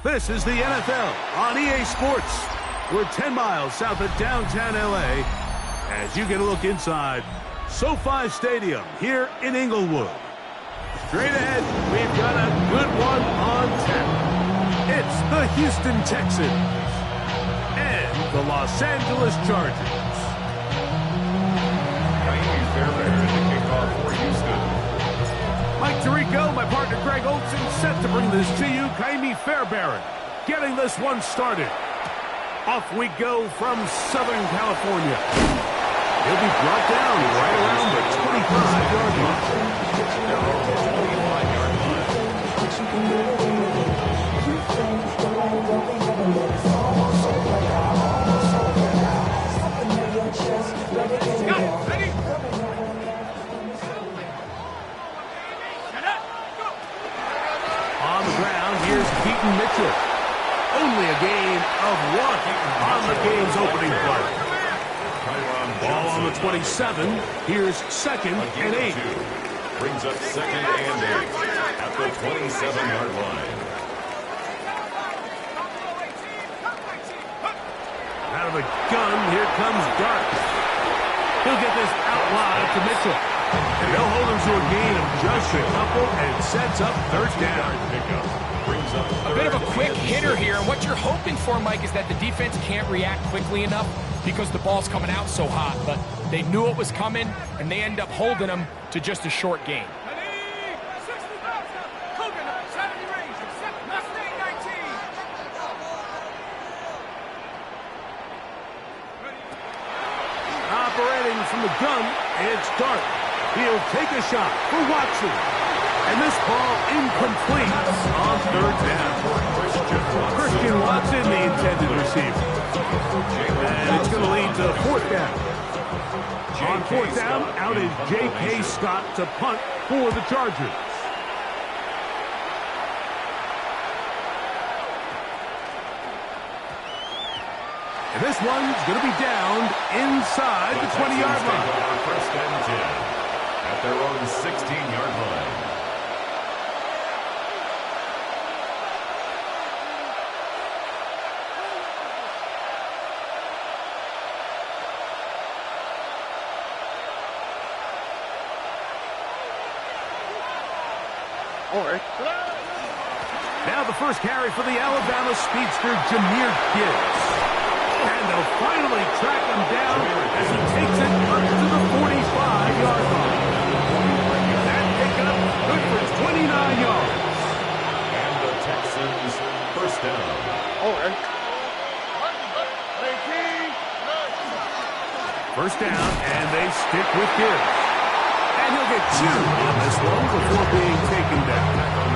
This is the NFL on EA Sports. We're 10 miles south of downtown LA as you get a look inside SoFi Stadium here in Inglewood. Straight ahead, we've got a good one on tap. It's the Houston Texans and the Los Angeles Chargers. Ka'imi Fairbairn in the kickoff for Houston. Mike Tirico, my partner Greg Olson, set to bring this to you. Ka'imi Fairbairn getting this one started. Off we go from Southern California. He'll be brought down right around the 25-yard line. Their own 25-yard line. On the ground, here's Keaton Mitchell. Only a gain of 1 on the game's opening play. Ball on the 27. Here's 2nd and 8. Brings up 2nd and 8 at the 27-yard line. Out of the gun, here comes Dart. He'll get this out wide to Mitchell. And they'll hold him to a gain of just a couple and sets up 3rd down. A bit of a quick hitter here, and what you're hoping for, Mike, is that the defense can't react quickly enough because the ball's coming out so hot. But they knew it was coming, and they end up holding them to just a short gain. Operating from the gun, it's Dart. He'll take a shot for Watson. And this ball incomplete on 3rd down. Christian Watson, the intended receiver. And it's going to lead to 4th down. On 4th down, out is J.K. Scott to punt for the Chargers. And this one's going to be down inside the 20-yard line. 1st and 10 at their own 16-yard line. Now the first carry for the Alabama speedster, Jahmyr Gibbs. And they'll finally track him down as he takes it up to the 45-yard line. That pickup good for 29 yards. And the Texans 1st down. First down, and they stick with Gibbs. And he'll get 2 on this one before being taken down.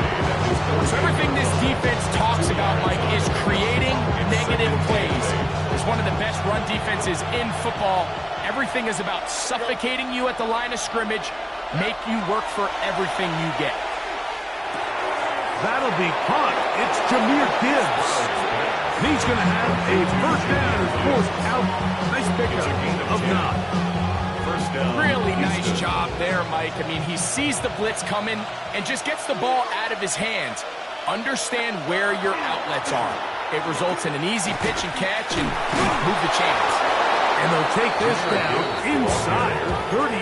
So everything this defense talks about, Mike, is creating negative plays. It's one of the best run defenses in football. Everything is about suffocating you at the line of scrimmage, make you work for everything you get. That'll be caught. It's Jahmyr Gibbs. And he's going to have a first down and forced out. Nice pickup of 9. First down. Really nice job there, Mike. I mean, he sees the blitz coming and just gets the ball out of his hands. Understand where your outlets are. It results in an easy pitch and catch and move the chains. And they'll take this down inside 35.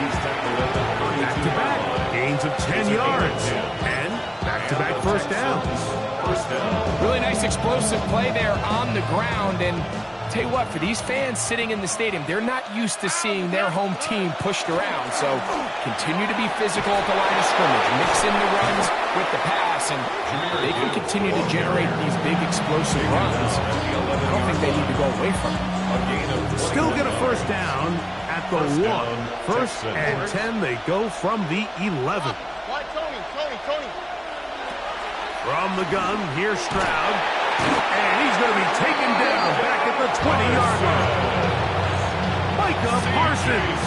He's tackled at the 32. Back-to-back gains of 10 yards. And back-to-back first downs. First down. Really nice explosive play there on the ground. And tell you what, for these fans sitting in the stadium, they're not used to seeing their home team pushed around. So continue to be physical at the line of scrimmage. Mix in the runs with the pass, and they can continue to generate these big explosive runs. I don't think they need to go away from it. Still get a first down at the 1. First and 10, they go from the 11. From the gun, here's Stroud. And he's going to be taken down back at the 20-yard line. Micah Parsons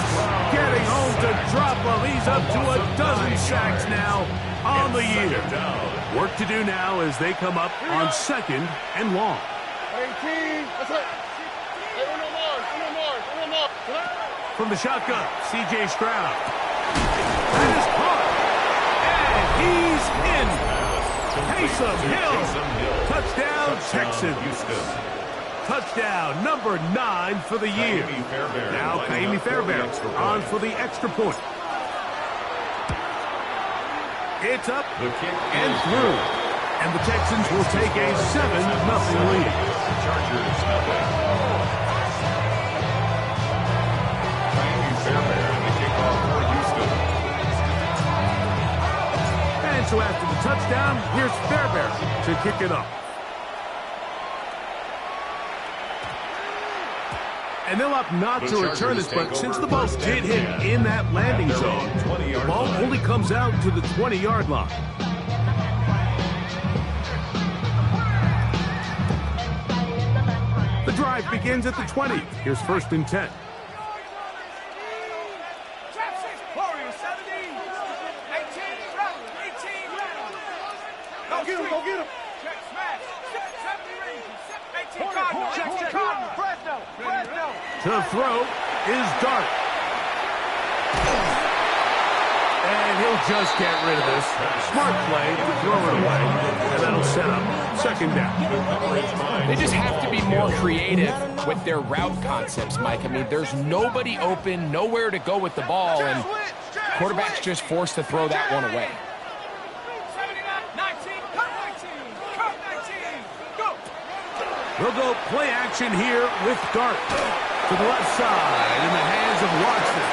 getting home to drop him. He's up to a dozen sacks now on the year. Work to do now as they come up on second and long. From the shotgun, C.J. Stroud. That is caught. And he's in. Taysom Hill. Touchdown, Texans. Touchdown, number 9 for the year. Now, Ka'imi Fairbairn on for the extra point. It's up and through. And the Texans will take a 7-0 lead. Chargers nothing. Ka'imi Fairbairn, the kickoff for Houston. And so after the touchdown, here's Fairbairn to kick it up. And they'll opt not to return this, but since the ball did hit in that landing zone, the ball only comes out to the 20-yard line. The drive begins at the 20. Here's first and 10. Go get him, go get him. To throw is Dart. And he'll just get rid of this. Smart play to throw it away. And that'll set up second down. They just have to be more creative with their route concepts, Mike. I mean, there's nobody open, nowhere to go with the ball, and quarterback's just forced to throw that one away. We'll go play action here with Dart to the left side in the hands of Watson.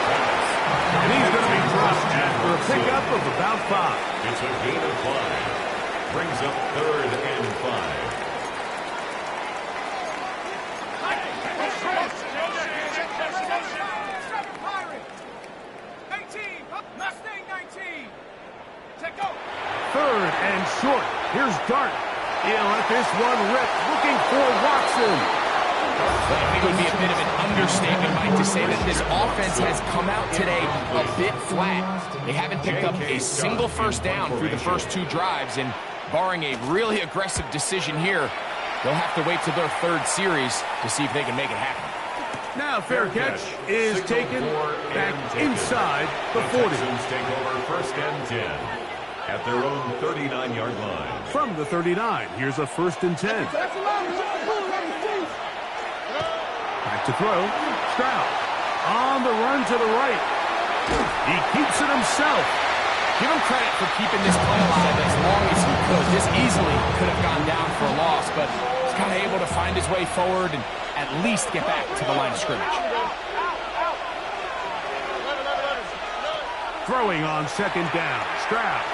And he's going to be dropped after a pickup of about 5. It's a gain of 5. Brings up third and 5. Third and short. Here's Dart. He'll let this one rip, looking for Watson. I think it would be a bit of an understatement, Mike, to say that this offense has come out today a bit flat. They haven't picked up a single first down through the first 2 drives, and barring a really aggressive decision here, they'll have to wait till their 3rd series to see if they can make it happen. Now fair catch is taken back inside the 40. Texans take over first and 10 at their own 39-yard line. From the 39, here's a first and 10. Back to throw. Stroud on the run to the right. He keeps it himself. Give him credit for keeping this play alive as long as he could. This easily could have gone down for a loss, but he's kind of able to find his way forward and at least get back to the line of scrimmage. Throwing on second down. Stroud.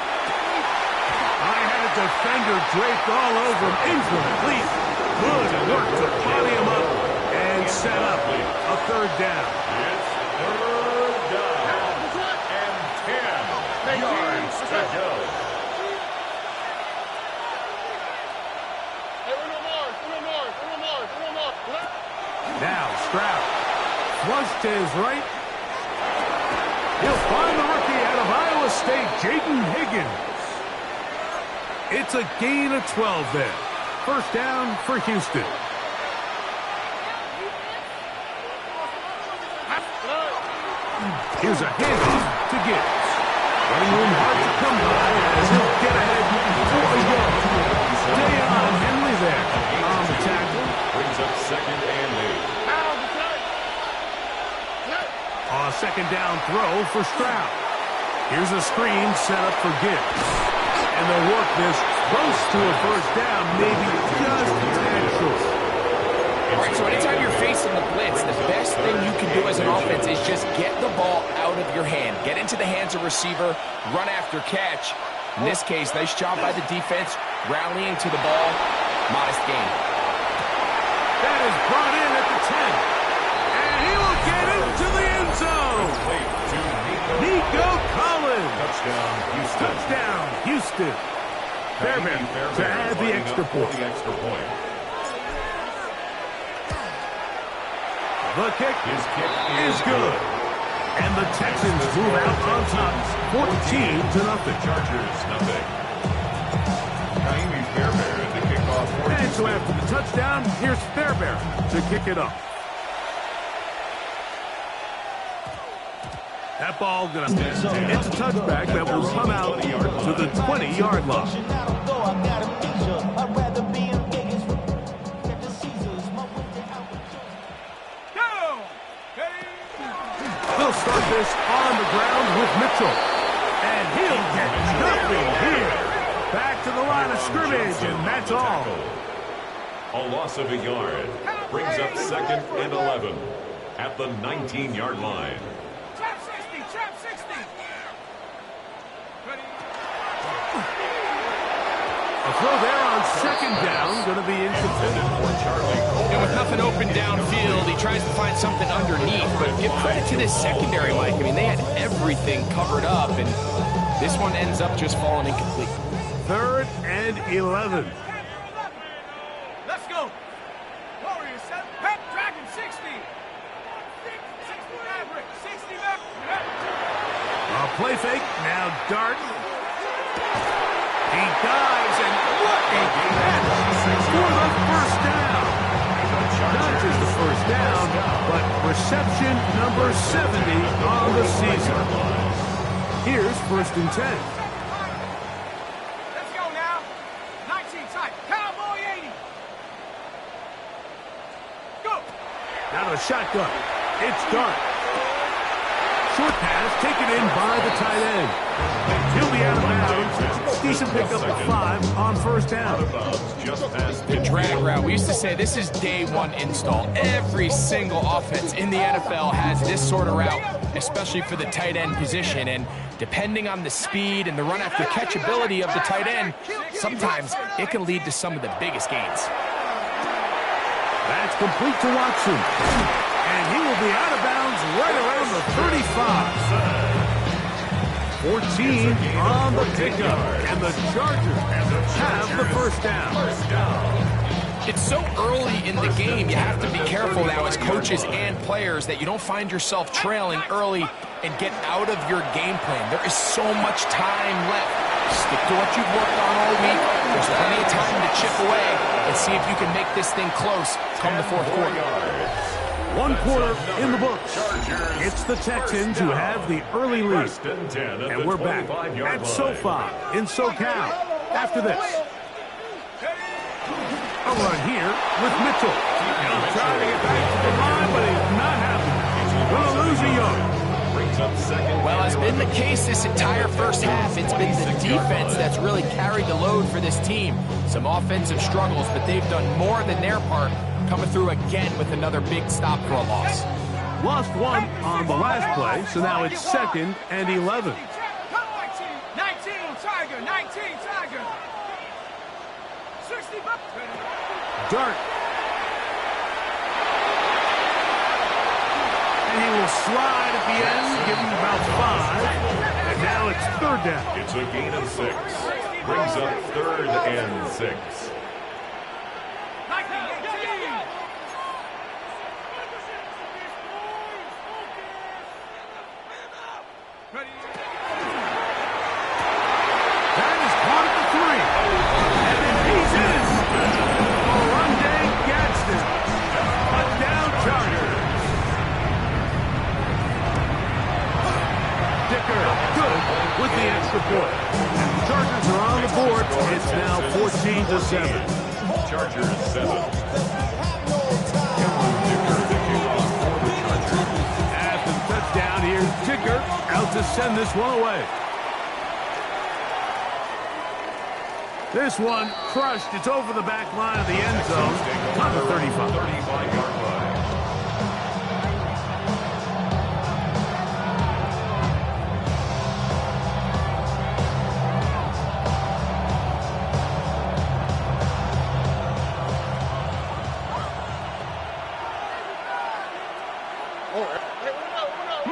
I had a defender draped all over him. Incomplete. Good work to body him up and set up a third down. It's third down and 10 yards to go. Now Stroud. Flush to his right. He'll find the rookie out of Iowa State, Jaden Higgins. It's a gain of 12 there. First down for Houston. Here's a handoff to Gibbs. Running room hard to come by as he'll get ahead for a yard. Dayon Henley there on the tackle. Brings up second and 8. A second down throw for Stroud. Here's a screen set up for Gibbs. And they'll work this close to a first down, maybe just a tad short. All right, so anytime you're facing the blitz, the best thing you can do as an offense is just get the ball out of your hand. Get into the hands of receiver, run after catch. In this case, nice job by the defense, rallying to the ball. Modest gain. That is brought in at the 10. And he will get into the end zone. Nico Collins. Touchdown, Houston. Fairbairn to add the extra point. The kick is good. And the Texans move out on top, 14-0. Chargers, nothing. Naimi Fairbairn, the kickoff. And so after the touchdown, here's Fairbairn to kick it up. That ball going to hit a touchback that will come out to the 20-yard line. They'll start this on the ground with Mitchell. And he'll get nothing here. Back to the line of scrimmage, and that's all. A loss of a yard. Brings up second and 11 at the 19-yard line. Trap 60, trap 60. A throw there on second down, going to be incomplete. And with nothing open downfield, he tries to find something underneath. But give credit to this secondary, Mike. I mean, they had everything covered up, and this one ends up just falling incomplete. 3rd and 11. Let's go. Warriors, set. Pep, Dragon, 60. 60 Maverick, 60 Maverick. A play fake, now Dart. He dives, and what a catch for the first down. Not just the first down, but reception number 70 on the season. Here's 1st and 10. Let's go now. 19 tight. Cowboy 80. Go. Out of the shotgun. It's Dart. Short pass taken in by the tight end. He'll be out of bounds. Decent pickup of 5 on first down. The drag route. We used to say this is day one install. Every single offense in the NFL has this sort of route, especially for the tight end position. And depending on the speed and the run after catch ability of the tight end, sometimes it can lead to some of the biggest gains. That's complete to Watson. And he will be out of bounds right around the 35. 14 on the pickup. And the Chargers have the first down. It's so early in the game, you have to be careful now as coaches and players that you don't find yourself trailing early and get out of your game plan. There is so much time left. Stick to what you've worked on all week. There's plenty of time to chip away and see if you can make this thing close come the fourth quarter. 1 quarter in the books. It's the Texans who have the early lead. And we're back at SoFi in SoCal after this. A run here with Mitchell. He'll try to get back to the line, but he's not happy. Going to lose a yard. Well, as been the case this entire first half, it's been the defense that's really carried the load for this team. Some offensive struggles, but they've done more than their part, coming through again with another big stop for a loss. Lost 1 on the last play, so now it's 2nd and 11. 19 Tiger, 19 Tiger. 60 Dart. And he will slide at the end, give him about 5. And now it's 3rd down. It's a gain of 6. Brings up 3rd and 6. That is caught at the 3. 7. Chargers 7. Cameron Dicker, the kickoff for the Chargers. After the touchdown, here's Dicker out to send this one away. This one crushed. It's over the back line of the end zone. On the 35. 35-yard line.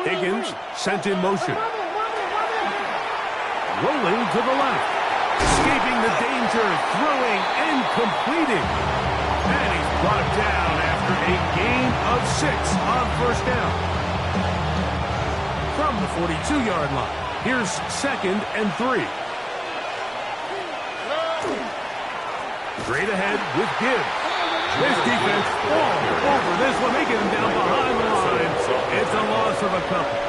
Higgins sent in motion. Rolling to the left. Escaping the danger, throwing and completing. And he's brought down after a gain of 6 on first down. From the 42-yard line, here's 2nd and 3. Straight ahead with Gibbs. This defense all over this one. They get him down behind the line. It's a loss of a couple.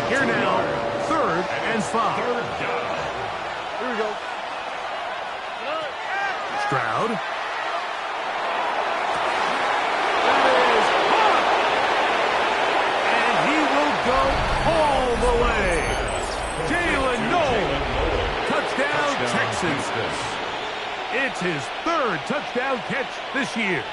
Here now, 3rd and 5. Here we go. Stroud. And he will go all the way. Jalen Noel. Touchdown, Texans. It's his 3rd touchdown catch this year.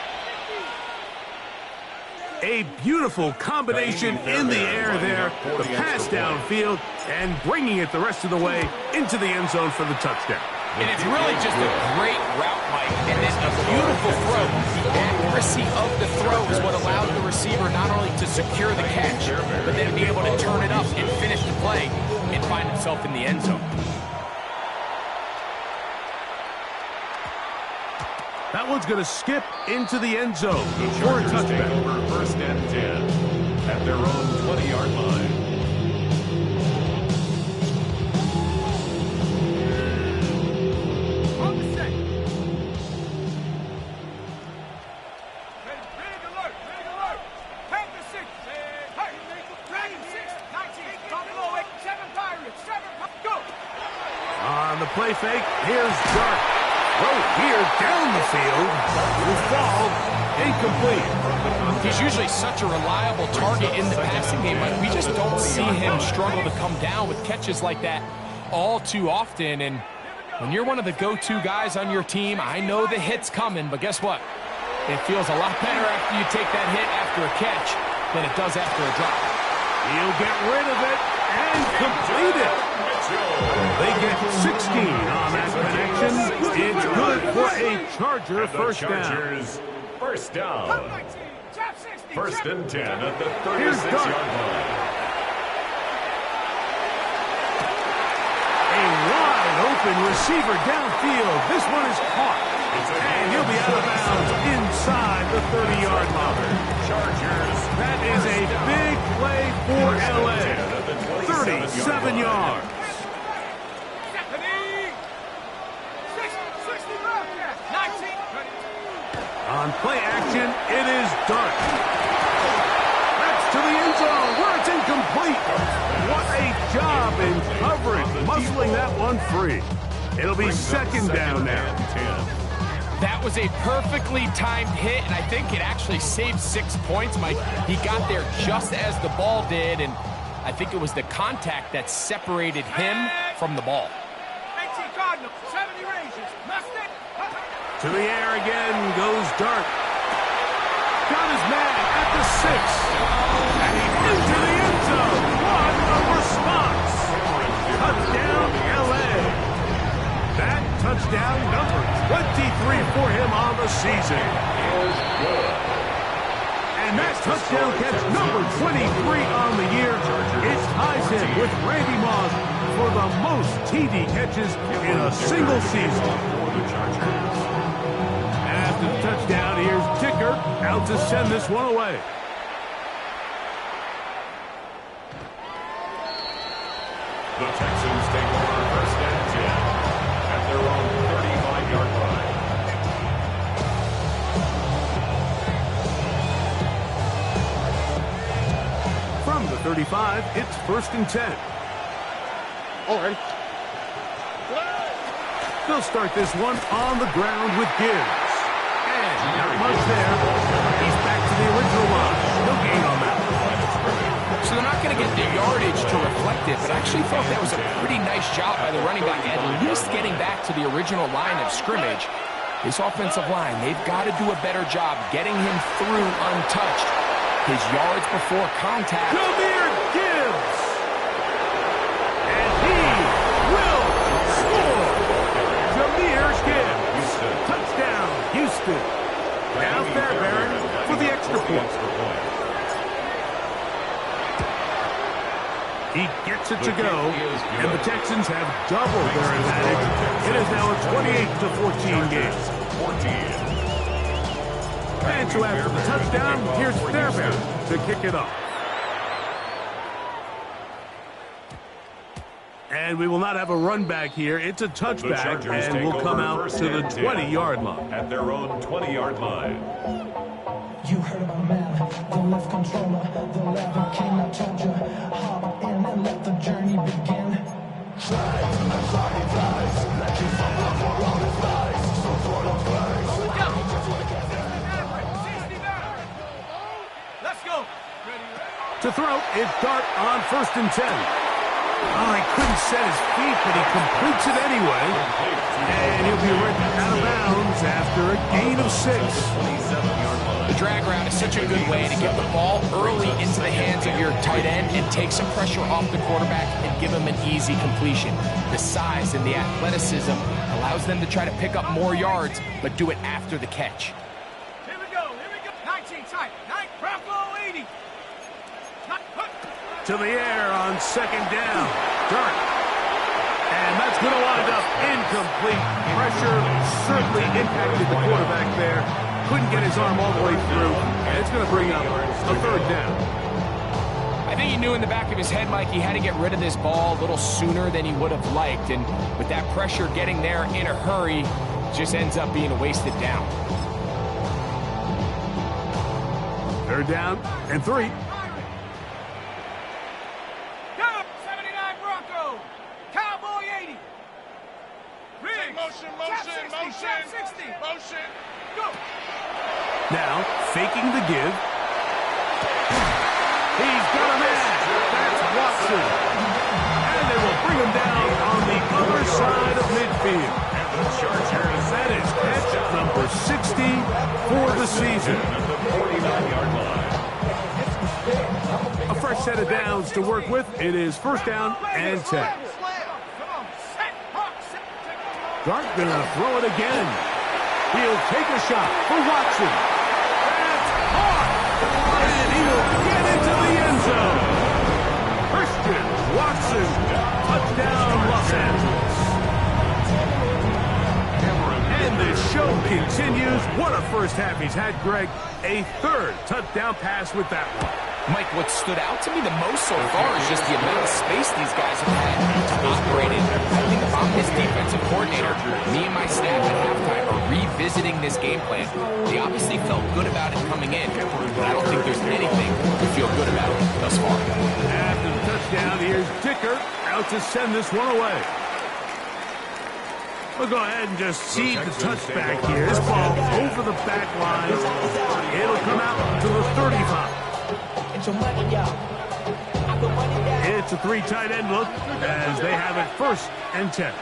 A beautiful combination in the air there. The pass downfield and bringing it the rest of the way into the end zone for the touchdown. And it's really just a great route, Mike, and then a beautiful throw. The accuracy of the throw is what allowed the receiver not only to secure the catch, but then be able to turn it up and finish the play and find himself in the end zone. That one's going to skip into the end zone The for a Chargers take touchback. over 1st and 10 at their own 20-yard line. On the set. Big alert, big alert. Panther 6. Hey, Dragon 6. 19. Buffalo 8. 7 Pirates. 7. Go. On the play fake, here's Dart. Throw here down the field. Will fall incomplete. He's usually such a reliable target in the passing game, but we just don't see him struggle to come down with catches like that all too often. And when you're one of the go-to guys on your team, I know the hit's coming, but guess what? It feels a lot better after you take that hit after a catch than it does after a drop. He'll get rid of it and complete it. They get 16 on that connection. It's good for a Charger first down. Chargers first down. 19. Trap 60. 1st and 10 at the Here's 36-yard line. A wide open receiver downfield. This one is caught. And he'll be out of bounds inside the 30-yard line. Chargers. That is a big play for LA. 37 yards. Stephanie. 60 left. 19. On play action, it is Dart. That's to the end zone where it's incomplete. What a job in coverage, muscling that one free. It'll be 2nd down now. That was a perfectly timed hit, and I think it actually saved 6 points, Mike. He got there just as the ball did, and I think it was the contact that separated him from the ball. 19 Cardinal. 70 ranges. Mustang. To the air again goes Dart. Got his man at the 6. And he into the end zone. What a response. Touchdown, LA. That touchdown number 23 for him on the season. And that touchdown catch number 23 on the year. It ties him with Randy Moss for the most TD catches in a single season. After the touchdown, here's Dicker out to send this one away. The Texans take over 1st and 10 at their own 35-yard line. From the 35, it's 1st and 10. All right. They'll start this one on the ground with Gibbs. And not much there. He's back to the original line. No gain on that. So they're not going to get the yardage to reflect it, but I actually thought that was a pretty nice job by the running back, at least getting back to the original line of scrimmage. This offensive line, they've got to do a better job getting him through untouched. His yards before contact. Jahmyr Gibbs! And he will score! Jahmyr Gibbs! Touchdown, Houston! Now Fairbairn for the extra point. He gets it to go, and the Texans have doubled their advantage. It is now a 28-14 game. And so after the touchdown, here's Fairbairn to kick it off. And we will not have a run back here. It's a touchback, and will come out to the 20-yard line. At their own 20-yard line. You heard my man, the left controller, the lever king. I told you, hop in and let the journey begin. Let's go. To throw, it's Dart on 1st and 10. Oh, he couldn't set his feet, but he completes it anyway. And he'll be right out of bounds after a gain of 6. The drag route is such a good way to get the ball early into the hands of your tight end and take some pressure off the quarterback and give him an easy completion. The size and the athleticism allows them to try to pick up more yards, but do it after the catch. Here we go. 19 tight. 9 Bronco 80. To the air on 2nd down. Dart. And that's going to wind up incomplete. Pressure certainly impacted the quarterback there. Couldn't get his arm all the way through. And it's going to bring up a 3rd down. I think he knew in the back of his head, Mike, he had to get rid of this ball a little sooner than he would have liked. And with that pressure getting there in a hurry, just ends up being a wasted down. 3rd down and 3. 79 Bronco. Cowboy 80. Riggs. Motion. 60. Motion. Go. Now, faking the give. He's got a man. That's Watson. And they will bring him down on the other side of midfield. That is catch number 60 for the season. A fresh set of downs to work with. It is 1st down and 10. Dart gonna throw it again. He'll take a shot for Watson. That's caught. And he will get into the end zone. Christian Watson. Touchdown, Los Angeles. And the show continues. What a first half he's had, Greg. A 3rd touchdown pass with that one. Mike, what stood out to me the most so far is just the amount of space these guys have had to operate in. I think if I'm his defensive coordinator, me and my staff at halftime are revisiting this game plan. They obviously felt good about it coming in, but I don't think there's anything to feel good about thus far. After the touchdown, here's Dicker out to send this one away. We'll go ahead and just seed the touchback here. This ball over the back line. It'll come out to the 35. It's a 3 tight end look as they have it 1st and 10.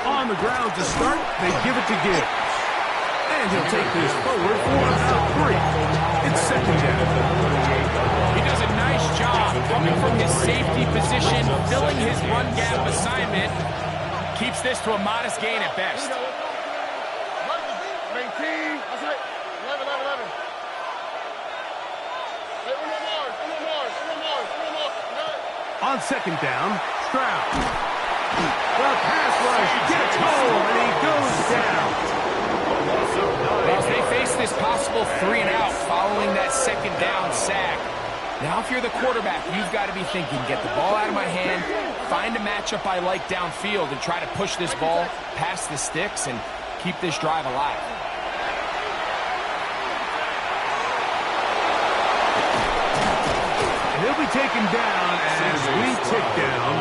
On the ground to start, they give it to Gibbs. And he'll take this forward for about 3. It's 2nd down. He does a nice job coming from his safety position, filling his run gap assignment. Keeps this to a modest gain at best. On 2nd down, Stroud. The pass rush gets home, and he goes down. Well, as they face this possible 3 and out following that 2nd down sack, now if you're the quarterback, you've got to be thinking, get the ball out of my hand, find a matchup I like downfield, and try to push this ball past the sticks and keep this drive alive. He'll be taken down as we tick down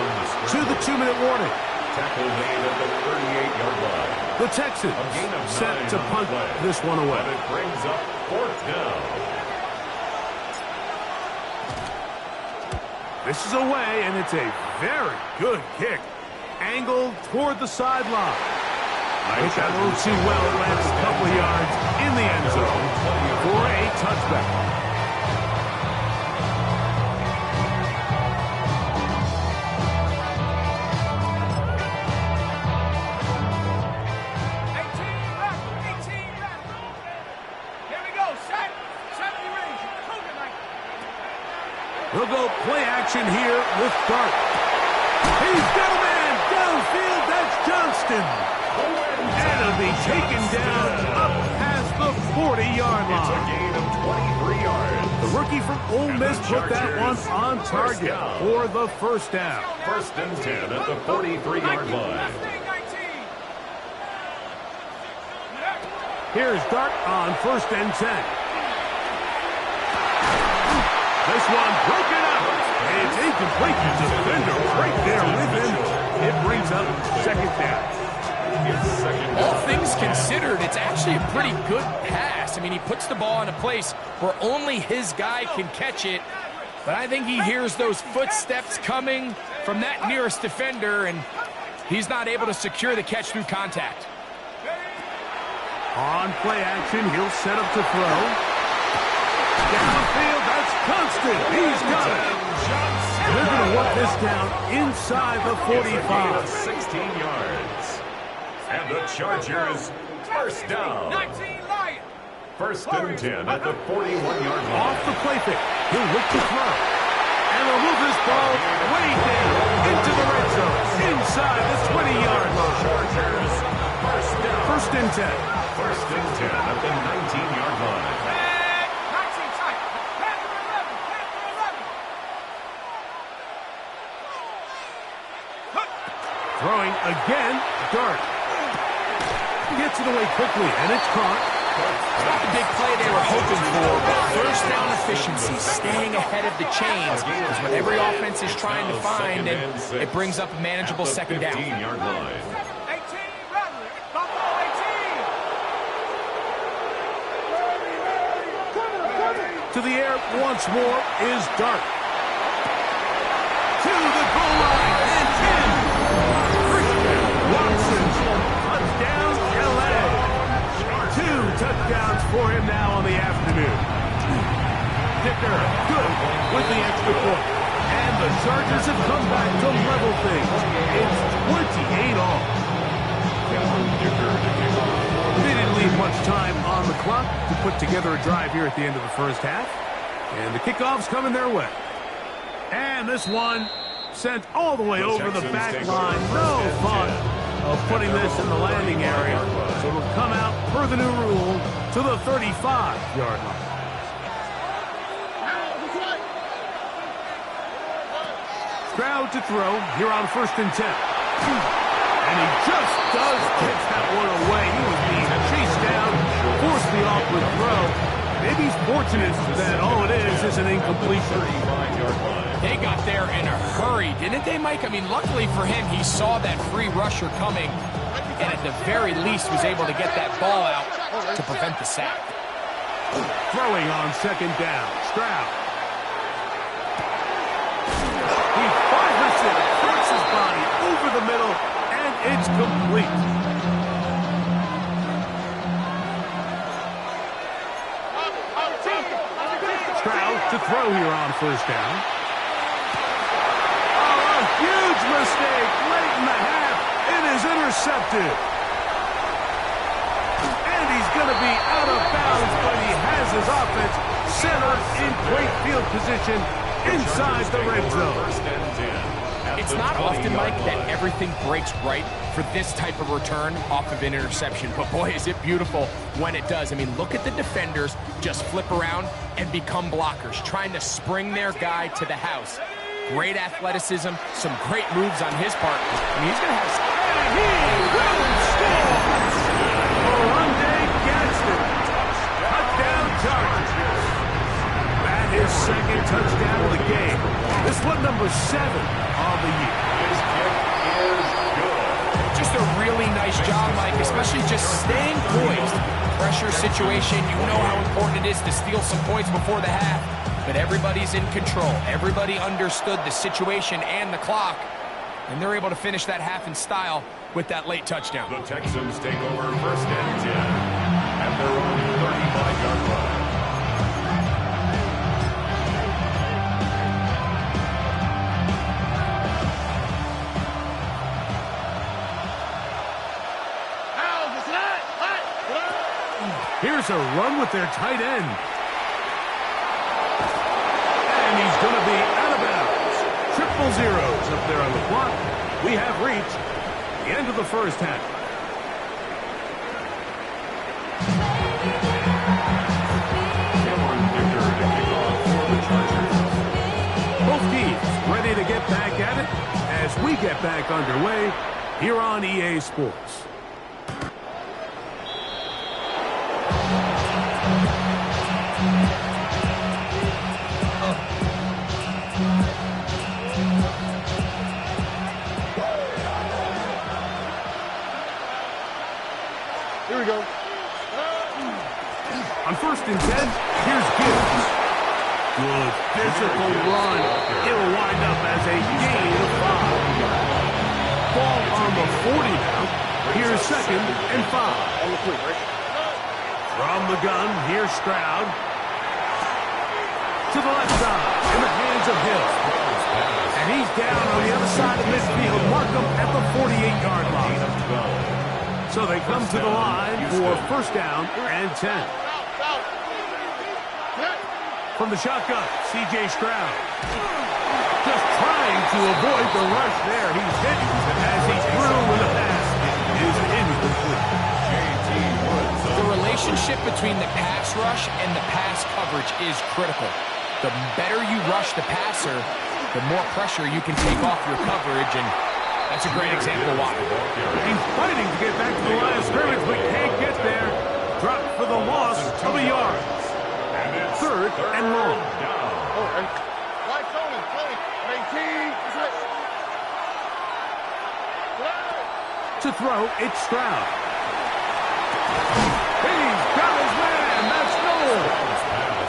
to the 2-minute warning. Tackle made at the 38-yard line. The Texans set to punt this one away. And it brings up 4th down. This is away, and it's a very good kick. Angled toward the sideline. Hit that a little too well. It lands a couple of yards in the end zone for a touchback. He'll go play action here with Dart. He's got a man downfield. That's Johnston. And it'll be taken down up past the 40-yard line. It's a gain of 23 yards. The rookie from Ole Miss put that one on target for the first down. 1st and 10 at the 43-yard line. Here's Dart on 1st and 10. This one broken up. It's incomplete. The defender right there with him. It brings up 2nd down. All things considered, it's actually a pretty good pass. I mean, he puts the ball in a place where only his guy can catch it. But I think he hears those footsteps coming from that nearest defender, and he's not able to secure the catch through contact. On play action, he'll set up to throw. Downfield, that's Constant. He's got it. They're going to walk this down inside the 45. 16 yards. And the Chargers, 1st down. 1st and 10 at the 41-yard line. Off the play fake. He'll look to throw. And he'll move this ball way down into the red zone. Inside the 20-yard line. Chargers, 1st down. 1st and 10. 1st and 10 at the 19-yard line. Throwing again, Dart. Gets it away quickly, and it's caught. It's not the big play they were hoping for, but first down efficiency, staying ahead of the chains, is what every offense is trying to find, and it brings up a manageable 2nd down. 15-yard line. To the air once more is Dart. To the goal line, and 10. Touchdown, LA. 2 touchdowns for him now on the afternoon. Dicker, good with the extra point. And the Chargers have come back to level things. It's 28 all. They didn't leave much time on the clock to put together a drive here at the end of the first half. And the kickoff's coming their way. And this one sent all the way over the back line. No fun of putting this in the landing area. So it'll come out per the new rule to the 35-yard line. Stroud to throw here on 1st and 10. And he just does catch that one away. He was being chased down, forced the awkward throw. Maybe he's fortunate that all it is an incompletion. They got there in a hurry, didn't they, Mike? I mean, luckily for him, he saw that free rusher coming, and at the very least was able to get that ball out to prevent the sack. Throwing on 2nd down, Stroud. He fires it, cracks his body over the middle, and it's complete. Stroud to throw here on 1st down. Huge mistake late in the half. It is intercepted. And he's going to be out of bounds, but he has his offense centered in great field position inside the red zone. It's not often, Mike, that everything breaks right for this type of return off of an interception. But boy, is it beautiful when it does. I mean, look at the defenders just flip around and become blockers, trying to spring their guy to the house. Great athleticism, some great moves on his part. I mean, he's going to have... And he will score! Oronde Gadsden. Touchdown Chargers. That is 2nd touchdown of the game number 7 of the year. His kick is good. Just a really nice job, Mike, especially just staying poised. Pressure situation, you know how important it is to steal some points before the half, but everybody's in control. Everybody understood the situation and the clock, and they're able to finish that half in style with that late touchdown. The Texans take over 1st and 10 at their own 35-yard line. Here's a run with their tight end. And he's going to be out of bounds. 000 up there on the clock. We have reached the end of the first half. Cameron Dicker to kick off for the Chargers. Both teams ready to get back at it as we get back underway here on EA Sports. Here we go. On 1st and 10, here's Gibbs. Good physical run. It'll wind up as a gain of 5. Ball on the 40 now. Here's 2nd and 5. From the gun, here's Stroud. To the left side, in the hands of Hill. And he's down on the other side of midfield. Mark him at the 48-yard line. So they come to the line for 1st down and 10. From the shotgun, C.J. Stroud. Just trying to avoid the rush there. He's hit as he threw with a pass. Is incomplete. The relationship between the pass rush and the pass coverage is critical. The better you rush the passer, the more pressure you can take off your coverage, and that's a great example why. He's fighting to get back to the line of scrimmage, but can't get there. Dropped for the loss of a yard. 3rd and long. To throw, it's Stroud. He's got his man. That's goal.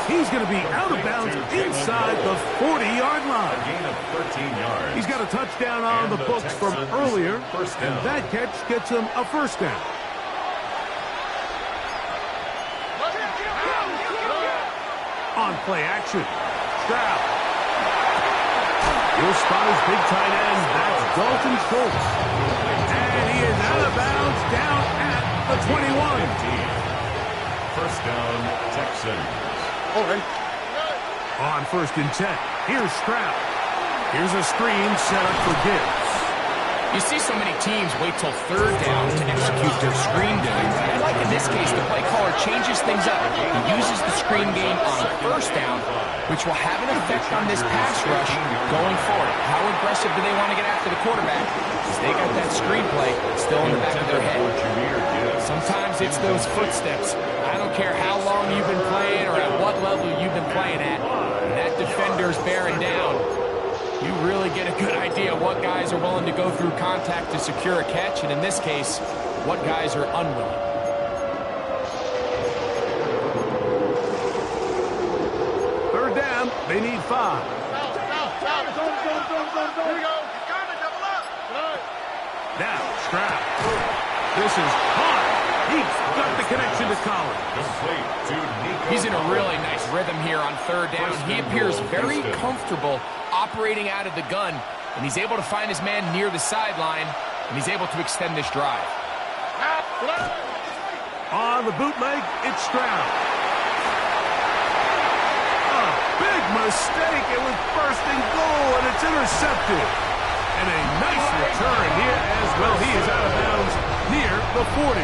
He's going to be out of bounds inside the 40-yard line. A gain of 13 yards. He's got a touchdown on the books from earlier, and that catch gets him a 1st down. On play action, Stroud. He'll spot his big tight end. That's Dalton Schultz. And he is out of bounds down at the 21. 1st down, Texans. On 1st and 10, here's Stroud. Here's a screen set up for Gibbs. You see so many teams wait till 3rd down to execute their screen game. And like in this case, the play caller changes things up. He uses the screen game on 1st down, which will have an effect on this pass rush going forward. How aggressive do they want to get after the quarterback? Because they got that screen play still in the back of their head. Sometimes it's those footsteps. I don't care how long you've been playing or at what level you've been playing at. When that defender's bearing down, you really get a good idea of what guys are willing to go through contact to secure a catch, and in this case, what guys are unwilling. Third down, they need 5. Now, Stroud. This is hard. He's got the connection to Collins. He's in a really nice rhythm here on 3rd down. He appears very comfortable operating out of the gun, and he's able to find his man near the sideline, and he's able to extend this drive. On the bootleg, it's Stroud. A big mistake. It was first and goal, and it's intercepted. And a nice return here as well. He is out of bounds near the 40.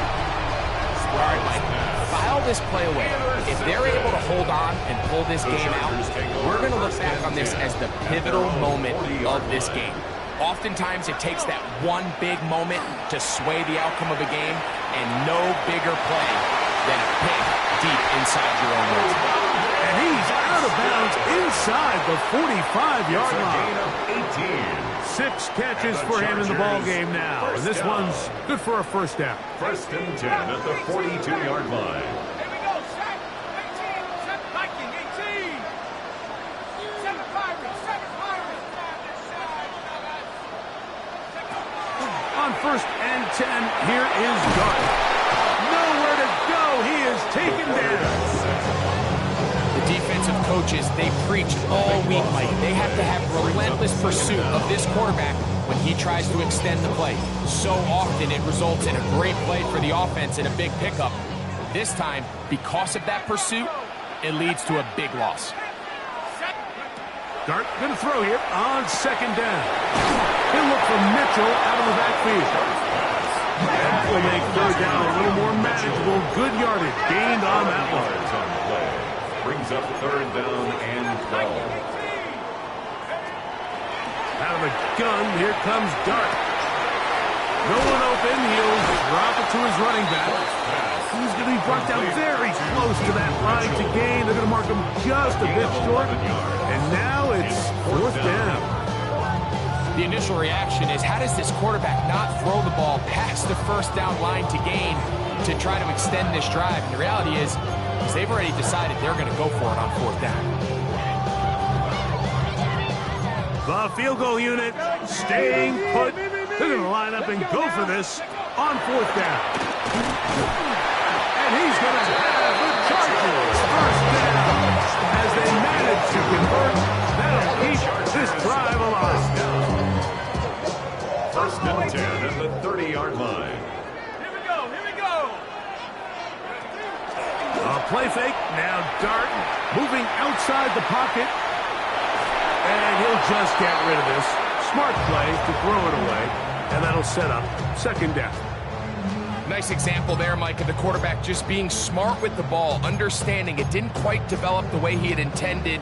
All right, Mike, file this play away. If they're able to hold on and pull this game out, we're going to look back on this as the pivotal moment of this game. Oftentimes, it takes that one big moment to sway the outcome of a game, and no bigger play than a pick deep inside your own red zone. And he's out of bounds inside the 45-yard Gain line. of 18. 6 catches for him in the ball game now. And this one's good for a first down. 1st and 10 at the 42-yard line. Here we go, set. 18, 7 Viking, 18. 7 Pirates, 7 Pirates. On 1st and 10, here is Dart. Nowhere to go. He is taken down. The defensive coaches, they preached all week, Mike. They have to have relentless pursuit of this quarterback when he tries to extend the play. So often it results in a great play for the offense and a big pickup. This time, because of that pursuit, it leads to a big loss. Dart going to throw here on 2nd down. He'll look for Mitchell out of the backfield. That will make 3rd down a little more manageable. Good yardage gained on that one. Yards on the play. Brings up 3rd down and 12. Out of the gun, here comes Dart. No one open. He'll drop it to his running back. He's going to be brought down very close to that line to gain. They're going to mark him just a bit short. And now it's 4th down. The initial reaction is, how does this quarterback not throw the ball past the 1st down line to gain to try to extend this drive? And the reality is they've already decided they're going to go for it on 4th down. The field goal unit staying put. They're going to line up and go for this on 4th down. And he's going to have the Chargers 1st down as they manage to convert. That'll keep this drive alive. 1st and 10 at the 30-yard line. Here we go, here we go. A play fake. Now Dart moving outside the pocket. And he'll just get rid of this. Smart play to throw it away. And that'll set up 2nd down. Nice example there, Mike, of the quarterback just being smart with the ball, understanding it didn't quite develop the way he had intended.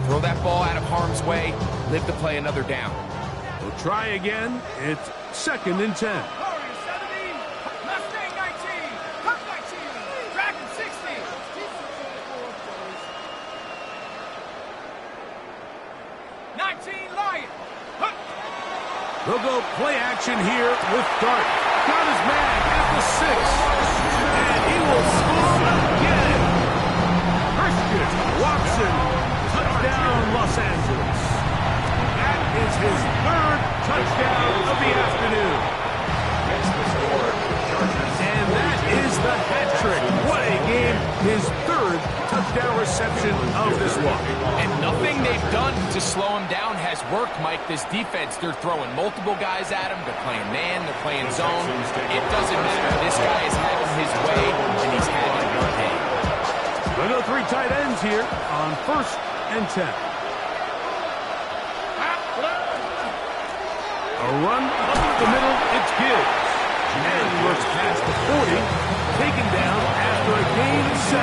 Throw that ball out of harm's way, live to play another down. We'll try again. It's 2nd and 10. Warriors 17, Mustang 19, Cup 19, Dragon 60. 19 Lion. Huh. They'll go play action here with Dart. Got his man at the 6. And he will score again. Christian Watson, touchdown Los Angeles. That is his 3rd touchdown of the afternoon. And that is the hat trick. What a game. His 3rd touchdown reception of this one. And nothing they've done to slow him down has worked, Mike. This defense, they're throwing multiple guys at him. They're playing man, they're playing zone. It doesn't matter. This guy is having his way, and he's having a day. We'll go 3 tight ends here on 1st and 10. A run up the middle, it's Gibbs. And he looks past the 40, taken down after a gain of 7.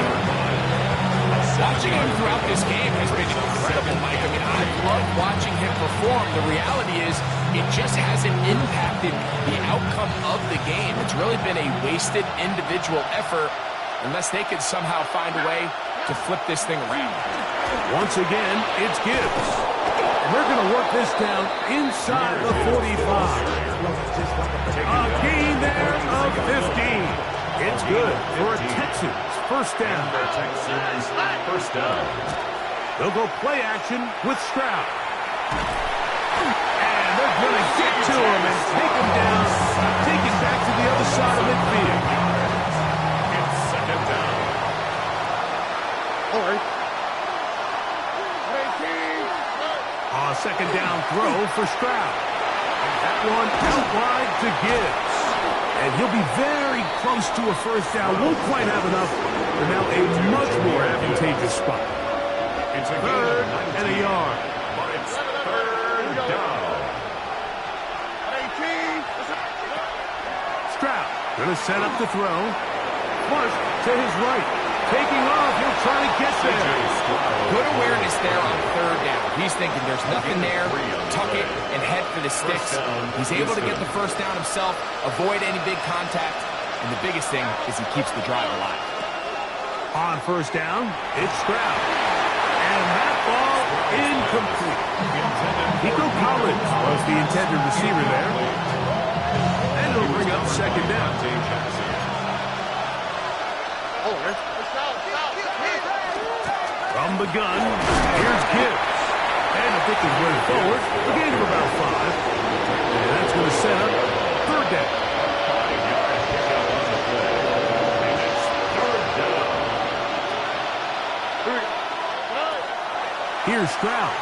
Watching him throughout this game has been incredible, Mike. I mean, I've loved watching him perform. The reality is it just hasn't impacted the outcome of the game. It's really been a wasted individual effort unless they could somehow find a way to flip this thing around. Once again, it's Gibbs. And they're going to work this down inside the 45. A gain there of 15. It's good for a Texans 1st down. Texans 1st down. They'll go play action with Stroud. And they're going to get to him and take him down, take it back to the other side of midfield. It's 2nd down. All right. A 2nd down throw for Stroud. That one out wide to Gibbs. And he'll be very close to a 1st down. Won't quite have enough, but now a much more advantageous spot. It's a 3rd and a yard. But it's 3rd down. Stroud going to set up the throw. Clark to his right. Taking off. He'll try to get there. Good awareness there on 3rd down. He's thinking there's nothing there. Tuck it and head for the sticks. He's able to get the 1st down himself, avoid any big contact, and the biggest thing is he keeps the drive alive. On 1st down, it's Stroud. And that ball incomplete. Nico Collins was the intended receiver there. And it'll bring up second down. From the gun, here's Gibbs. And I think he's way forward. A gain of about 5. And that's going to set up third down. Here's Stroud.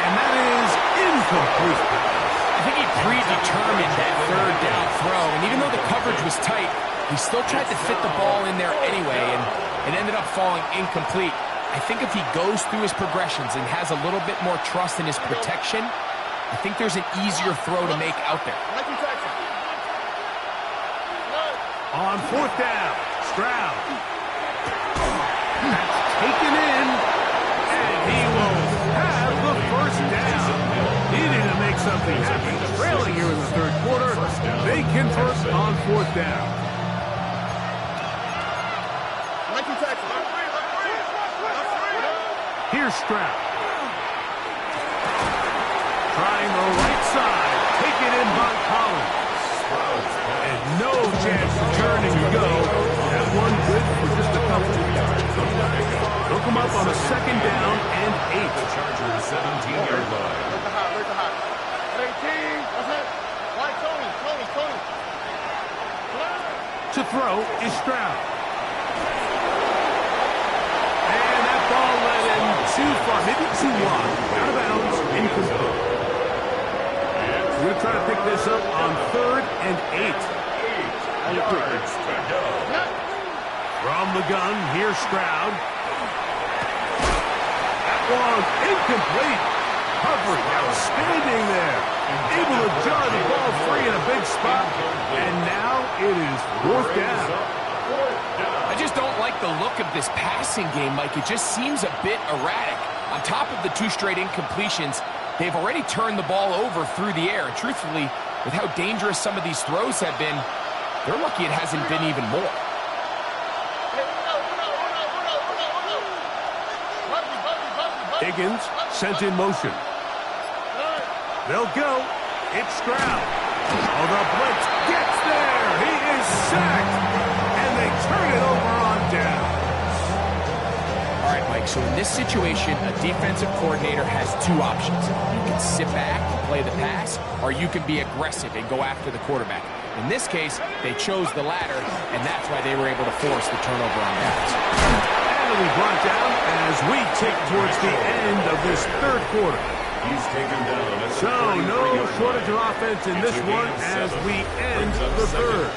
And that is incomplete. I think he predetermined that third down throw, and even though the coverage was tight, he still tried to fit the ball in there anyway, and it ended up falling incomplete. I think if he goes through his progressions and has a little bit more trust in his protection, I think there's an easier throw to make out there. On fourth down, Stroud. That's taken in, and he will have the first down. Needing to make something happen. Trailing here in the third quarter. They convert on fourth down. Here's Stroud. Trying the right side. Taken in by Collins. And no chance to turn and go. That one good for just a couple of yards. They'll come up on a second down and 8. The Chargers 17-yard line. To throw is Stroud. And that ball led him too far, maybe too wide. Out of bounds, incomplete. We're going to try to pick this up on third and 8. Yards to go. From the gun, here's Stroud. That one incomplete. Coverage outstanding there. Able to jar the ball free in a big spot. And now it is fourth down. I just don't like the look of this passing game, Mike. It just seems a bit erratic. On top of the 2 straight incompletions, they've already turned the ball over through the air. And truthfully, with how dangerous some of these throws have been, they're lucky it hasn't been even more. Higgins sent in motion. They'll go. It's Stroud. Oh, the blitz gets there. He is sacked. And they turn it over on down. All right, Mike, so in this situation, a defensive coordinator has 2 options. You can sit back and play the pass, or you can be aggressive and go after the quarterback. In this case, they chose the latter, and that's why they were able to force the turnover on downs. And we brought down as we tick towards the end of this third quarter. He's taken down. So, no shortage of offense in this one as we end the third.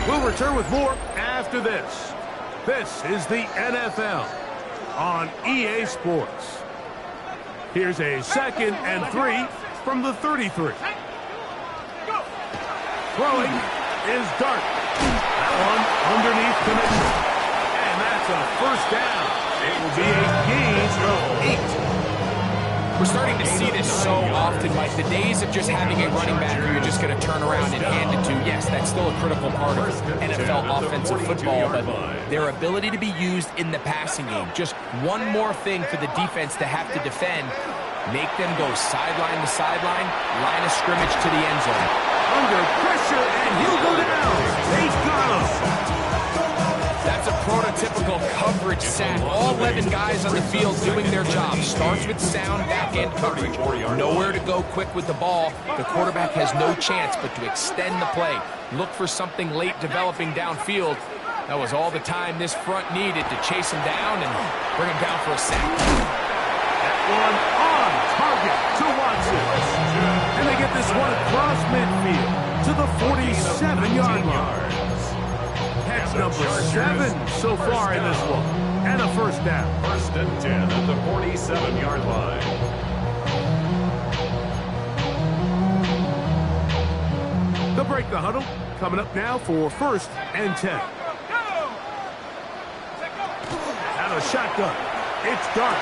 We'll return with more after this. This is the NFL on EA Sports. Here's a second and 3 from the 33. Throwing is Dart. That one underneath connection. And that's a first down. It will be a gain of 8. We're starting to see this so often, Mike. The days of just having a running back who you're just going to turn around and hand it to, yes, that's still a critical part of NFL offensive football, but their ability to be used in the passing game, just one more thing for the defense to have to defend, make them go sideline to sideline, line of scrimmage to the end zone. Under pressure, and he'll go down. They got him. That's a prototypical coverage sack. All 11 guys on the field doing their job. Starts with sound back-end coverage. Nowhere to go quick with the ball. The quarterback has no chance but to extend the play. Look for something late developing downfield. That was all the time this front needed to chase him down and bring him down for a sack. That one on target to Watson. And they get this one across midfield to the 47-yard line. Catch number 7 so far in this one. And a first down. First and 10 at the 47-yard line. They'll break the huddle. Coming up now for first and 10. Out of shotgun. It's Dart.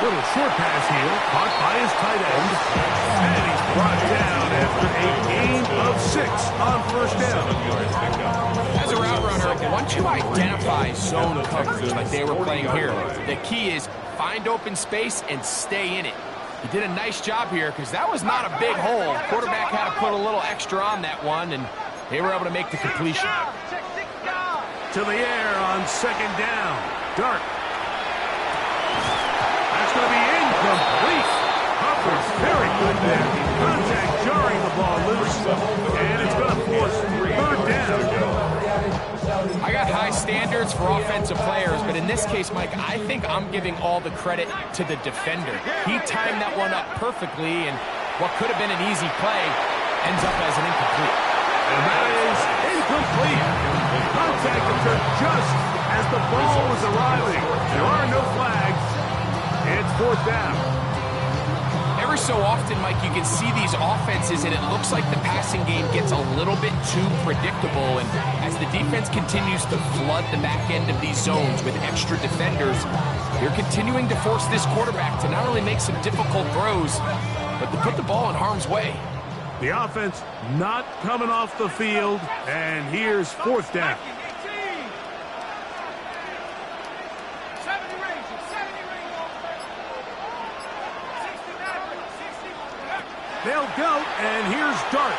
Little short pass here. Caught by his tight end. And he's brought down after a gain of 6 on first down. As a route runner, once you identify zone coverage like they were playing here, the key is find open space and stay in it. He did a nice job here because that was not a big hole. Quarterback had to put a little extra on that one, and they were able to make the completion. To the air on second down. Dart. That's going to be incomplete. Coverage very good there. Contact jarring the ball loose, and it's going to force third down. I got high standards for offensive players, but in this case, Mike, I think I'm giving all the credit to the defender. He timed that one up perfectly, and what could have been an easy play ends up as an incomplete. And that is incomplete. Contact occurred just as the ball was arriving. There are no flags. It's fourth down. Every so often, Mike, you can see these offenses, and it looks like the passing game gets a little bit too predictable. And as the defense continues to flood the back end of these zones with extra defenders, they're continuing to force this quarterback to not only make some difficult throws, but to put the ball in harm's way. The offense not coming off the field, and here's fourth down. They'll go, and here's Dart.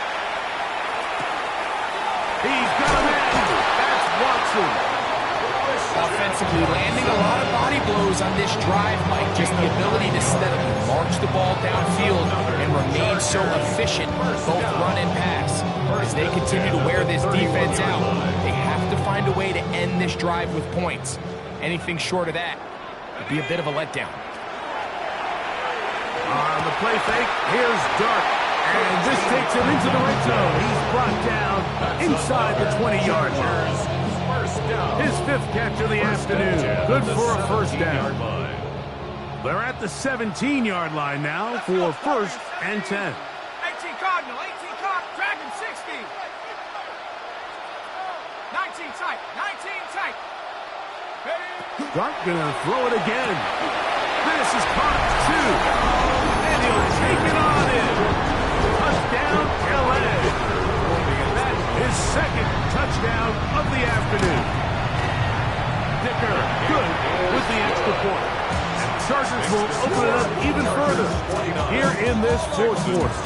He's got a man. That's Watson. Offensively, landing a lot of body blows on this drive, Mike. Just the ability to steadily march the ball downfield and remain so efficient, both run and pass. As they continue to wear this defense out, they have to find a way to end this drive with points. Anything short of that would be a bit of a letdown. On the play fake, here's Dart. And this takes him into the red zone. He's brought down inside the 20-yard line. His fifth catch of the afternoon. Good for a first down. They're at the 17-yard line now for first and 10. 18 Cardinal, 18 Cardinal, Dragon 60. 19 tight, 19 tight. Dart gonna throw it again. This is caught two. And he'll take it on in. Touchdown, LA. That's his second touchdown of the afternoon. Dicker, good with the extra point. And the Chargers will open it up even further here in this fourth quarter.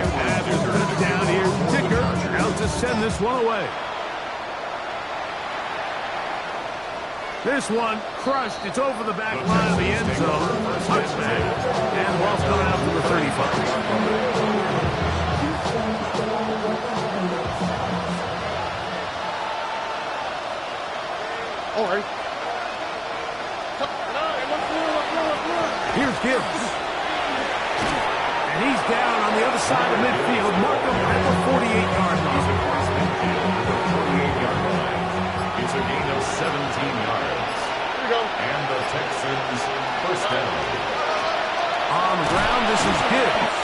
And there's a touchdown here. Dicker out to send this one away. This one crushed. It's over the back line of the end zone. Touchback. And the ball's coming out to the 35. All right. Here's Gibbs. And he's down on the other side of midfield. Mark him at the 48-yard line. It's a gain of 17 yards. And the Texans first down. On the ground, this is Gibbs.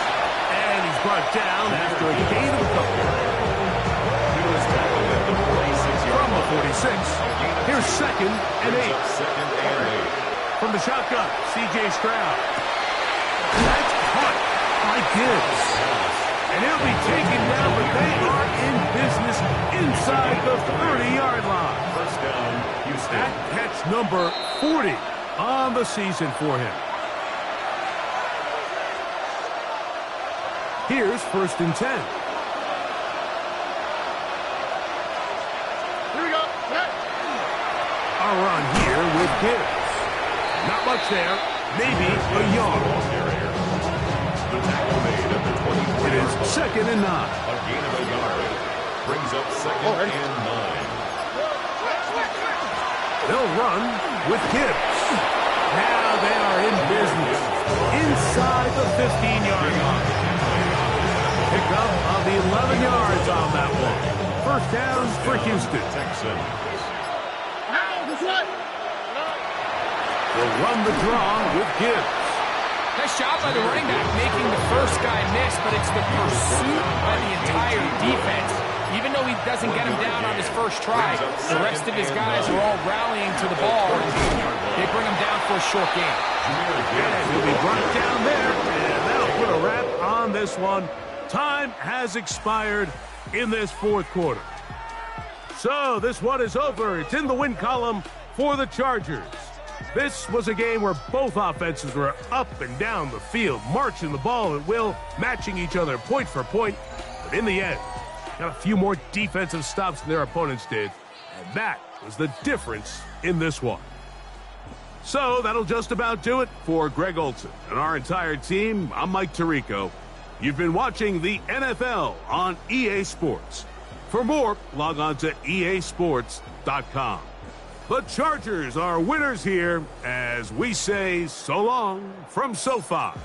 And he's brought down after a gain of a couple. He was tackled at the 46-yard From the line. 46. Here's second and 8. Second and 8. From the shotgun, C.J. Stroud. And that's caught by Gibbs. And he'll be taken down, but they are in business inside the 30-yard line. First down, Houston. That catch number 40 on the season for him. Here's first and 10. Here we go. A run here with Gibbs. Not much there. Maybe a yard. The tackle made at the 24. It is second and 9. A gain of a yard. Brings up second and 9. They'll run with Gibbs. Now they are in business inside the 15-yard line. Pickup of the 11 yards on that one. First down for Houston. Texans. They'll run the draw with Gibbs. Nice job by the running back making the first guy miss, but it's the pursuit by the entire defense. Even though he doesn't get him down on his first try, the rest of his guys are all rallying to the ball. They bring him down for a short gain. And he'll be brought down there, and that'll put a wrap on this one. Time has expired in this fourth quarter. So this one is over. It's in the win column for the Chargers. This was a game where both offenses were up and down the field, marching the ball at will, matching each other point for point. But in the end, got a few more defensive stops than their opponents did. And that was the difference in this one. So that'll just about do it for Greg Olsen and our entire team. I'm Mike Tirico. You've been watching the NFL on EA Sports. For more, log on to easports.com. The Chargers are winners here as we say so long from SoFi.